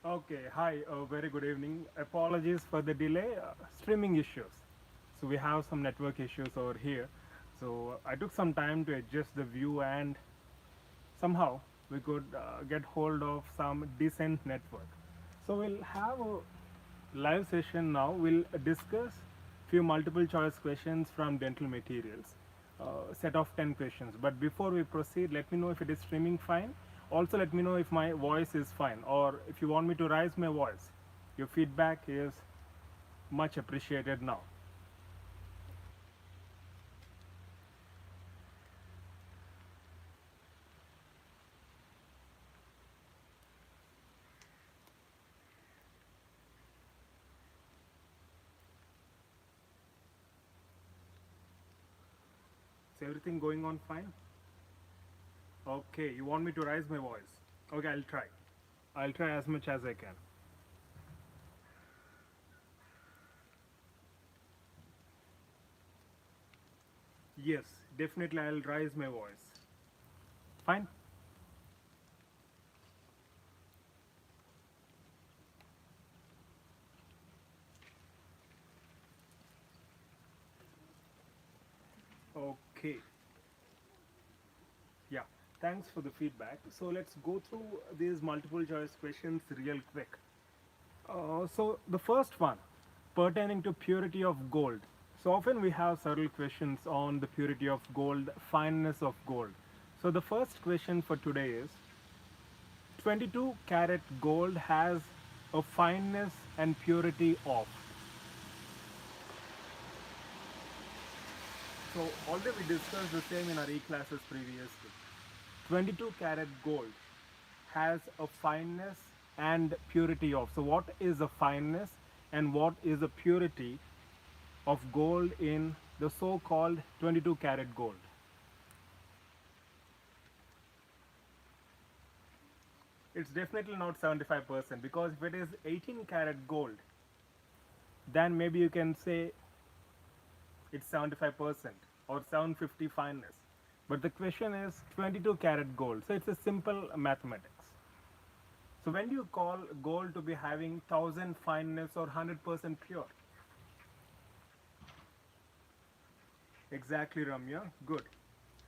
Okay, hi, very good evening. Apologies for the delay, streaming issues. So we have some network issues over here. So I took some time to adjust the view and somehow we could get hold of some decent network. So we'll have a live session now. We'll discuss few multiple choice questions from dental materials, set of 10 questions. But before we proceed, let me know if it is streaming fine. Also let me know if my voice is fine or if you want me to raise my voice. Your feedback is much appreciated now. Is everything going on fine? Okay, you want me to raise my voice? Okay, I'll try. I'll try as much as I can. Yes, definitely I'll raise my voice. Fine? Okay. Yeah, thanks for the feedback. So let's go through these multiple choice questions real quick. So the first one, pertaining to purity of gold. So often we have several questions on the purity of gold, fineness of gold. So the first question for today is 22 karat gold has a fineness and purity of. So already we discussed the same in our e-classes previously. 22 karat gold has a fineness and purity of. So what is a fineness and what is a purity of gold in the so-called 22 karat gold? It's definitely not 75% because if it is 18 karat gold, then maybe you can say it's 75% or 750 fineness. But the question is 22 karat gold, so it's a simple mathematics. So when do you call gold to be having 1000 fineness or 100% pure? Exactly, Ramya. Good.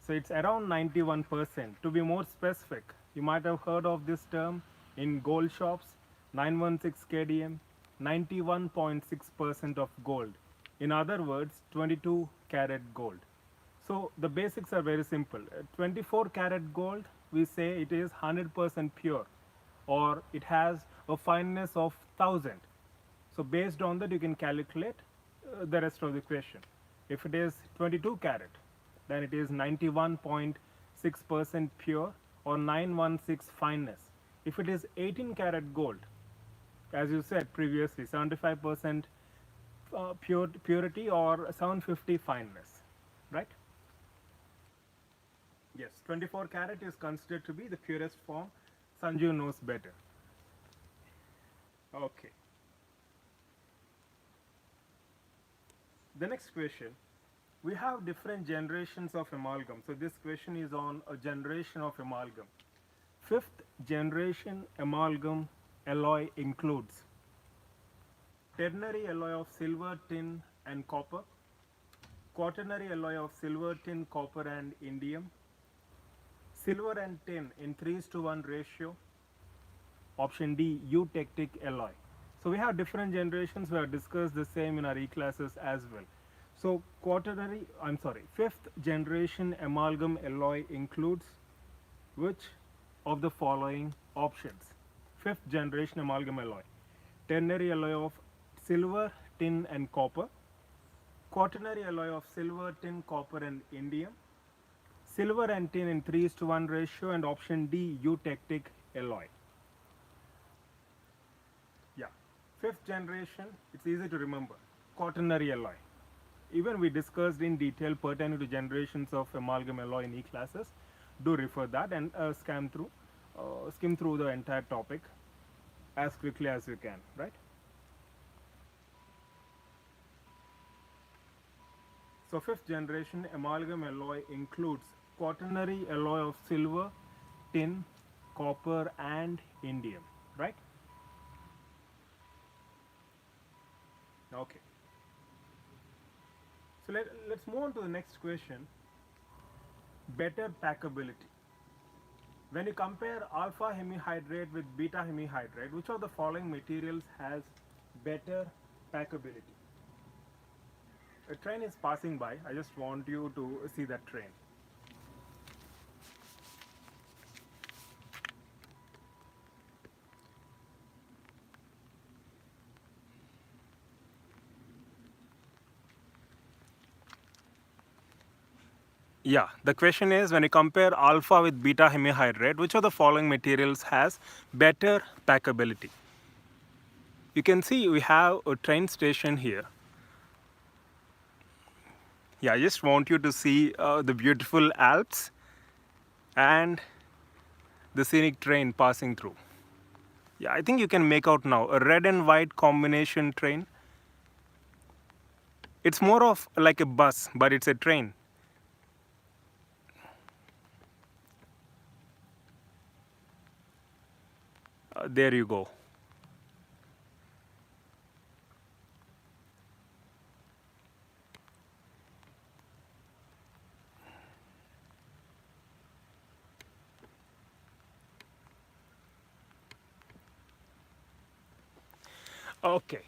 So it's around 91%. To be more specific, you might have heard of this term in gold shops, 916 kdm, 91.6% of gold. In other words, 22 karat gold. So the basics are very simple. 24 karat gold, we say it is 100% pure or it has a fineness of 1000. So based on that, you can calculate the rest of the question. If it is 22 carat, then it is 91.6% pure or 916 fineness. If it is 18 karat gold, as you said previously, 75% purity or 750 fineness, right? Yes, 24 karat is considered to be the purest form. Sanju knows better. Okay. The next question, we have different generations of amalgam. So this question is on a generation of amalgam. Fifth generation amalgam alloy includes ternary alloy of silver, tin and copper, quaternary alloy of silver, tin, copper and indium, silver and tin in 3:1 ratio, option D, eutectic alloy. So we have different generations. We have discussed the same in our e-classes as well. So fifth generation amalgam alloy includes which of the following options? Fifth generation amalgam alloy. Ternary alloy of silver, tin and copper. Quaternary alloy of silver, tin, copper and indium. Silver and tin in 3:1 ratio and option D, eutectic alloy. Yeah. Fifth generation, it's easy to remember. Quaternary alloy. Even we discussed in detail pertaining to generations of amalgam alloy in e-classes. Do refer that and skim through the entire topic as quickly as you can, right? So fifth generation amalgam alloy includes quaternary alloy of silver, tin, copper and indium, right? Okay. So let's move on to the next question. Better packability. When you compare alpha hemihydrate with beta hemihydrate, which of the following materials has better packability? A train is passing by. I just want you to see that train. Yeah, the question is when you compare alpha with beta hemihydrate, which of the following materials has better packability? You can see we have a train station here. Yeah, I just want you to see the beautiful Alps and the scenic train passing through. Yeah, I think you can make out now a red and white combination train. It's more of like a bus, but it's a train. There you go. Okay.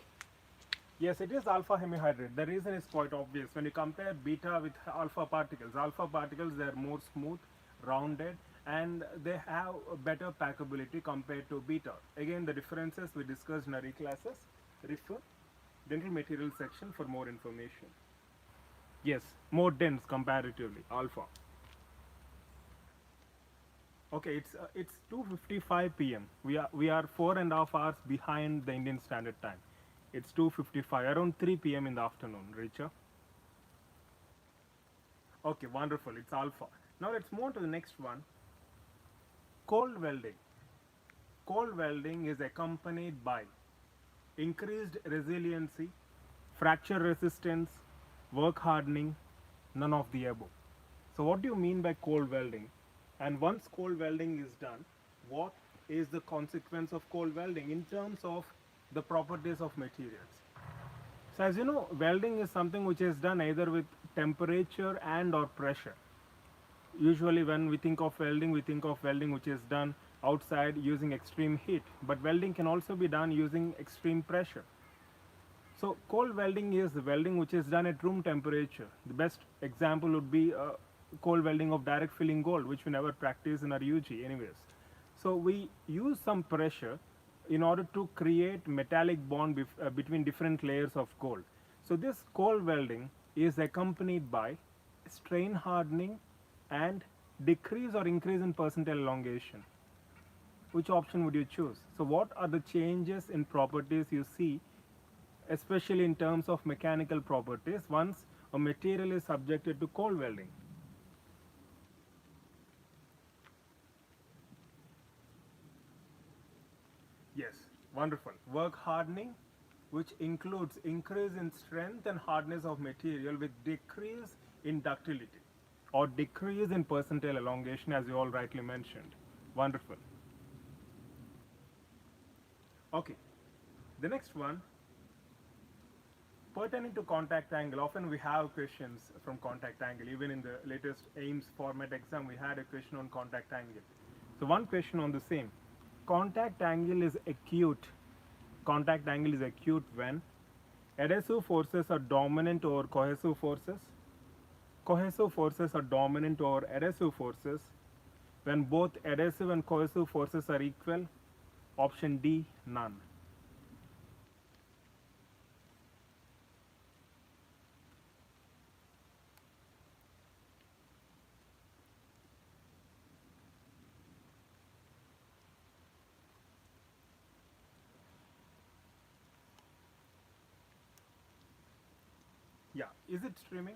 Yes, it is alpha hemihydrate. The reason is quite obvious. When you compare beta with alpha particles they are more smooth, rounded, and they have a better packability compared to beta. Again, the differences we discussed in our classes. Refer dental material section for more information. Yes, more dense comparatively, alpha. Okay, it's 2:55 p.m. We are 4.5 hours behind the Indian Standard Time. It's 2:55, around 3 p.m. in the afternoon, Richa. Okay, wonderful. It's alpha. Now let's move on to the next one. Cold welding. Cold welding is accompanied by increased resiliency, fracture resistance, work hardening, none of the above. So what do you mean by cold welding? And once cold welding is done, what is the consequence of cold welding in terms of the properties of materials? So as you know, welding is something which is done either with temperature and or pressure. Usually when we think of welding which is done outside using extreme heat, but welding can also be done using extreme pressure. So cold welding is the welding which is done at room temperature. The best example would be cold welding of direct filling gold, which we never practice in our UG anyways. So we use some pressure in order to create metallic bond between different layers of gold. So this cold welding is accompanied by strain hardening and decrease or increase in percentile elongation. Which option would you choose? So what are the changes in properties you see, especially in terms of mechanical properties, once a material is subjected to cold welding? Yes, wonderful. Work hardening, which includes increase in strength and hardness of material with decrease in ductility or decrease in percentile elongation, as you all rightly mentioned. Wonderful. Okay, the next one, pertaining to contact angle. Often we have questions from contact angle. Even in the latest AIMS format exam, we had a question on contact angle. So one question on the same. Contact angle is acute. Contact angle is acute when adhesive forces are dominant over cohesive forces. Cohesive forces are dominant over adhesive forces when both adhesive and cohesive forces are equal. Option D, none. Yeah, is it streaming?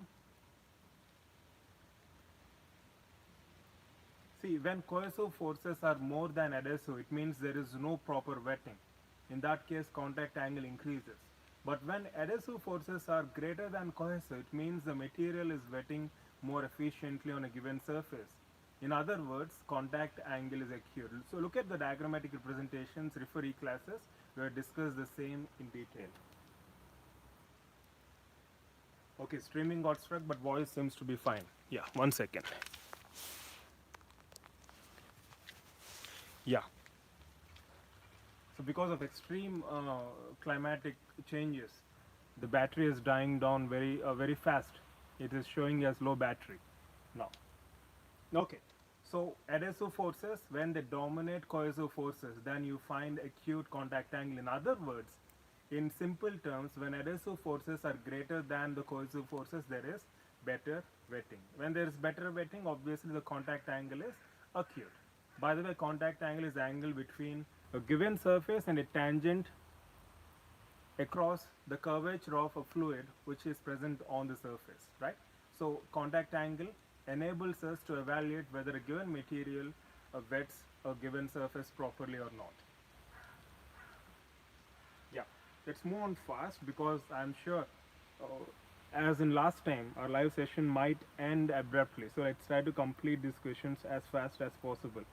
See, when cohesive forces are more than adhesive, it means there is no proper wetting. In that case, contact angle increases. But when adhesive forces are greater than cohesive, it means the material is wetting more efficiently on a given surface. In other words, contact angle is acute. So look at the diagrammatic representations, refer E classes, we have discussed the same in detail. Okay, streaming got struck, but voice seems to be fine. Yeah, 1 second. Yeah. So because of extreme climatic changes, the battery is dying down very fast. It is showing as low battery now. Okay. So adhesive forces, when they dominate cohesive forces, then you find acute contact angle. In other words, in simple terms, when adhesive forces are greater than the cohesive forces, there is better wetting. When there is better wetting, obviously the contact angle is acute. By the way, contact angle is the angle between a given surface and a tangent across the curvature of a fluid which is present on the surface, right? So contact angle enables us to evaluate whether a given material wets a given surface properly or not. Yeah, let's move on fast because I'm sure, as in last time, our live session might end abruptly. So let's try to complete these questions as fast as possible.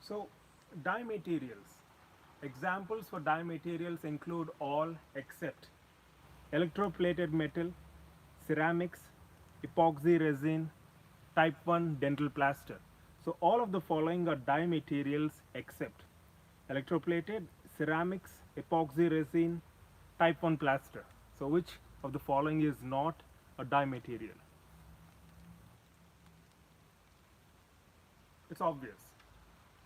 So, dye materials. Examples for dye materials include all except electroplated metal, ceramics, epoxy resin, type 1 dental plaster. So all of the following are dye materials except electroplated, ceramics, epoxy resin, type 1 plaster. So which of the following is not a dye material? It's obvious.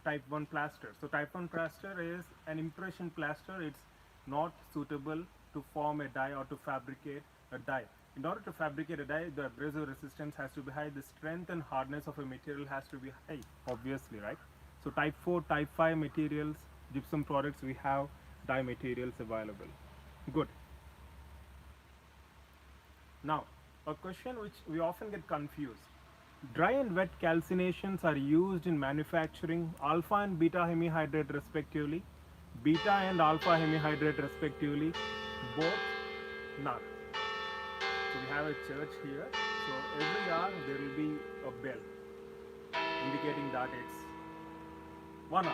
Type 1 plaster. So type 1 plaster is an impression plaster. It's not suitable to form a die or to fabricate a die. In order to fabricate a die, the abrasive resistance has to be high, the strength and hardness of a material has to be high, obviously, right? So type 4, type 5 materials, gypsum products, we have die materials available. Good. Now, a question which we often get confused. Dry and wet calcinations are used in manufacturing alpha and beta hemihydrate respectively, beta and alpha hemihydrate respectively, both none. So we have a church here. So every hour there will be a bell indicating that it's 1 hour.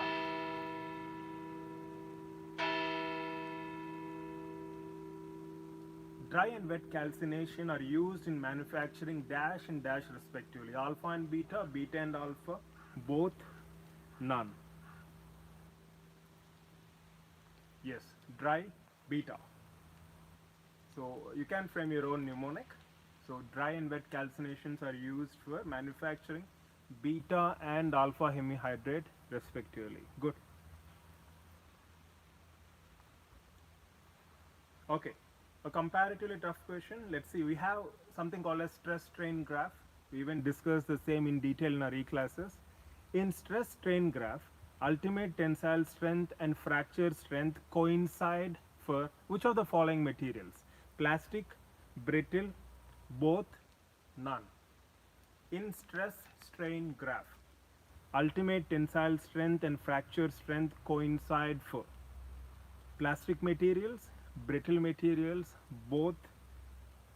Dry and wet calcination are used in manufacturing dash and dash respectively. Alpha and beta, beta and alpha, both none. Yes, dry, beta. So you can frame your own mnemonic. So dry and wet calcinations are used for manufacturing beta and alpha hemihydrate respectively. Good. Okay, a comparatively tough question. Let's see, we have something called a stress strain graph. We even discussed the same in detail in our e-classes. In stress strain graph, ultimate tensile strength and fracture strength coincide for which of the following materials? Plastic, brittle, both, none. In stress strain graph, ultimate tensile strength and fracture strength coincide for plastic materials, brittle materials, both,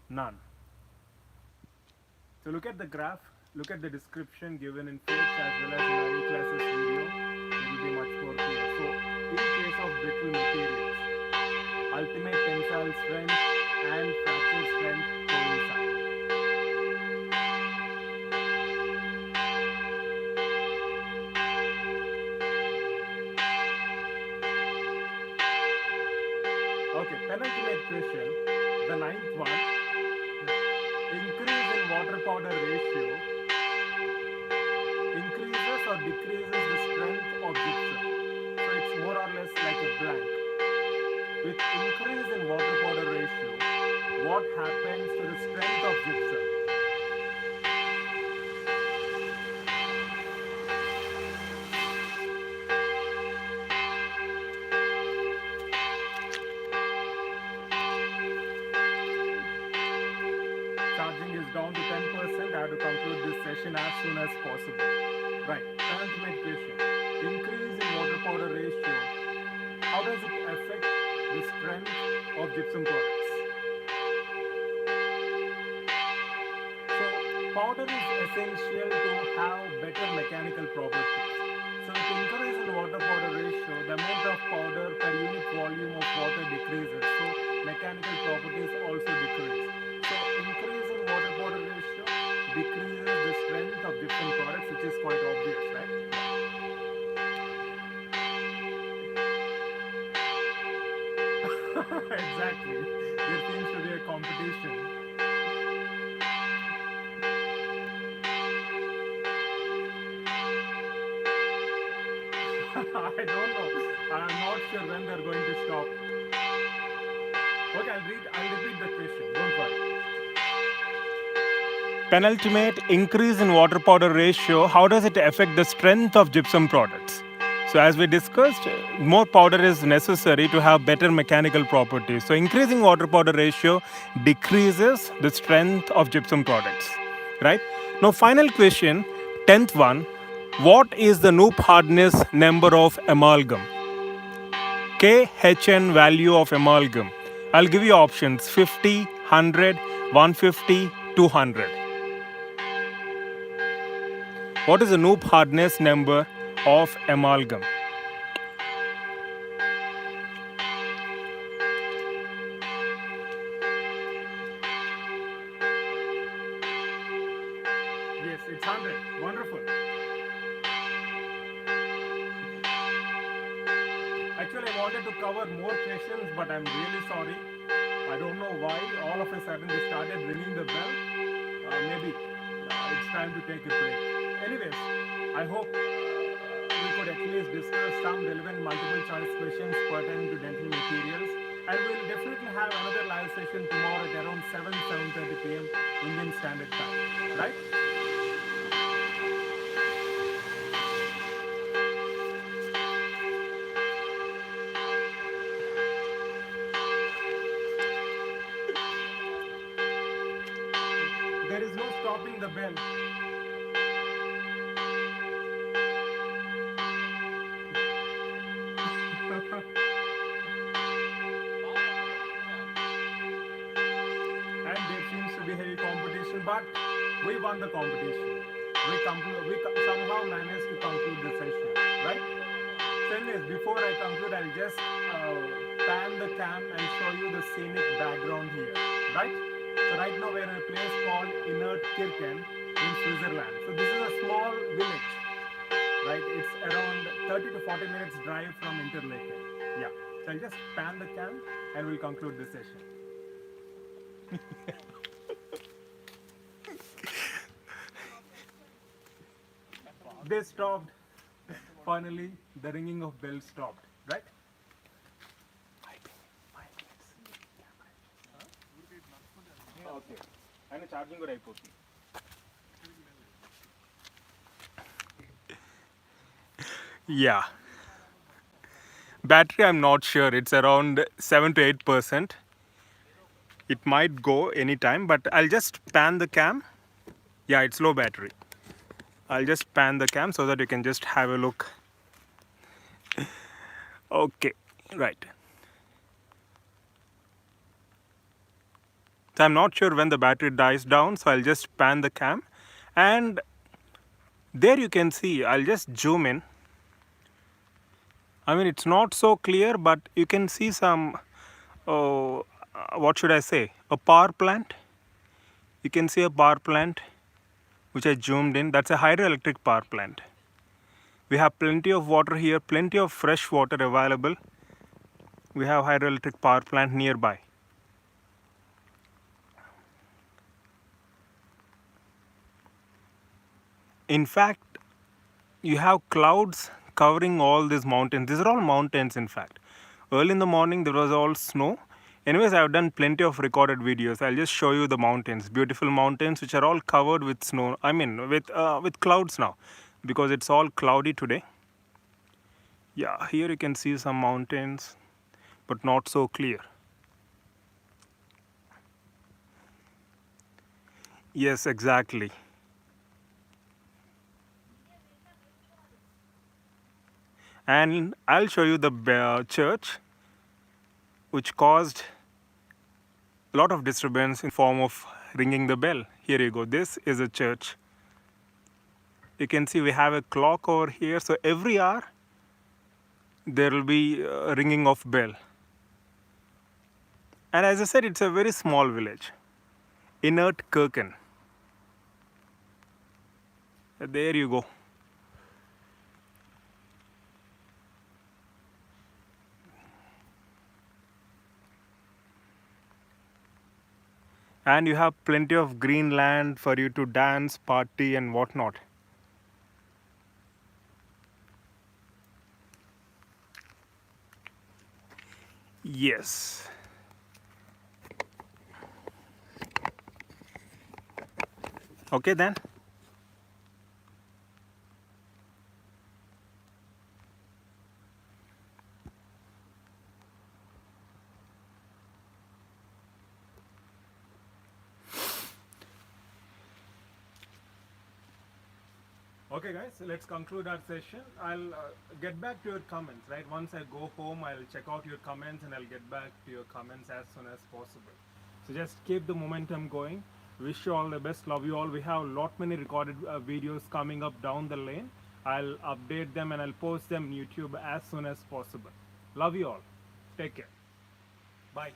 none. So look at the graph, look at the description given in Phillips as well as in our e-classes video. It will be much more clear. So in case of brittle materials, ultimate tensile strength and fracture strength coincide. Okay, penultimate question, the ninth one. Increase in water powder ratio increases or decreases the strength of gypsum. So it's more or less like a blank. With increase in water powder ratio, what happens to the strength of gypsum? Charging is down to 10%. I have to conclude this session as soon as possible. Right, penultimate question. Increase in water powder ratio, how does it affect the strength of gypsum products? So powder is essential to have better mechanical properties. So with increase in water powder ratio, the amount of powder per unit volume of water decreases. So mechanical properties also decrease. So increase in water powder ratio decreases the strength of gypsum products, which is quite obvious, right? Exactly. There seems to be a competition. I don't know. I'm not sure when they're going to stop. Okay, I'll repeat the question. Don't worry. Penultimate increase in water powder ratio, how does it affect the strength of gypsum products? So as we discussed, more powder is necessary to have better mechanical properties. So increasing water powder ratio decreases the strength of gypsum products, right? Now final question, 10th one, what is the Knoop hardness number of amalgam? KHN value of amalgam. I'll give you options 50, 100, 150, 200. What is the Knoop hardness number of amalgam? Yes, it's 100. Wonderful. Actually, I wanted to cover more questions, but I'm really sorry. I don't know why all of a sudden they started ringing the bell. Maybe it's time to take a break. Anyways, I hope we could at least discuss some relevant multiple choice questions pertaining to dental materials. And we'll definitely have another live session tomorrow at around 7:30 p.m. Indian Standard Time. Right? There is no stopping the bell. And there seems to be heavy competition, but we won the competition. We somehow managed to conclude the session, right? So anyways, before I conclude, I'll just pan the cam and show you the scenic background here, right? So right now we're in a place called Inert Kirken in Switzerland. So this is a small village, right? It's around 30 to 40 minutes drive from Interlaken. Yeah. So I'll just pan the cam and we'll conclude the session. They stopped. Finally, the ringing of bells stopped, right? Okay. And charging కూడా అయిపోతుంది. Yeah. Battery, I'm not sure. It's around 7 to 8%. It might go anytime, but I'll just pan the cam. Yeah, it's low battery. I'll just pan the cam so that you can just have a look. Okay, right. So I'm not sure when the battery dies down, so I'll just pan the cam. And there you can see, I'll just zoom in. I mean, it's not so clear, but you can see some, what should I say, a power plant. You can see a power plant, which I zoomed in. That's a hydroelectric power plant. We have plenty of water here, plenty of fresh water available. We have hydroelectric power plant nearby. In fact, you have clouds covering all these mountains. These are all mountains, in fact. Early in the morning, there was all snow. Anyways, I've done plenty of recorded videos. I'll just show you the mountains, beautiful mountains, which are all covered with snow. I mean, with clouds now, because it's all cloudy today. Yeah, here you can see some mountains, but not so clear. Yes, exactly. And I'll show you the church, which caused a lot of disturbance in form of ringing the bell. Here you go. This is a church. You can see we have a clock over here. So every hour, there will be a ringing of bell. And as I said, it's a very small village. Inert Kirken. There you go. And you have plenty of green land for you to dance, party, and whatnot. Yes. Okay then. Okay guys, so let's conclude our session. I'll get back to your comments, right? Once I go home, I'll check out your comments and I'll get back to your comments as soon as possible. So just keep the momentum going. Wish you all the best. Love you all. We have a lot many recorded videos coming up down the lane. I'll update them and I'll post them on YouTube as soon as possible. Love you all. Take care. Bye.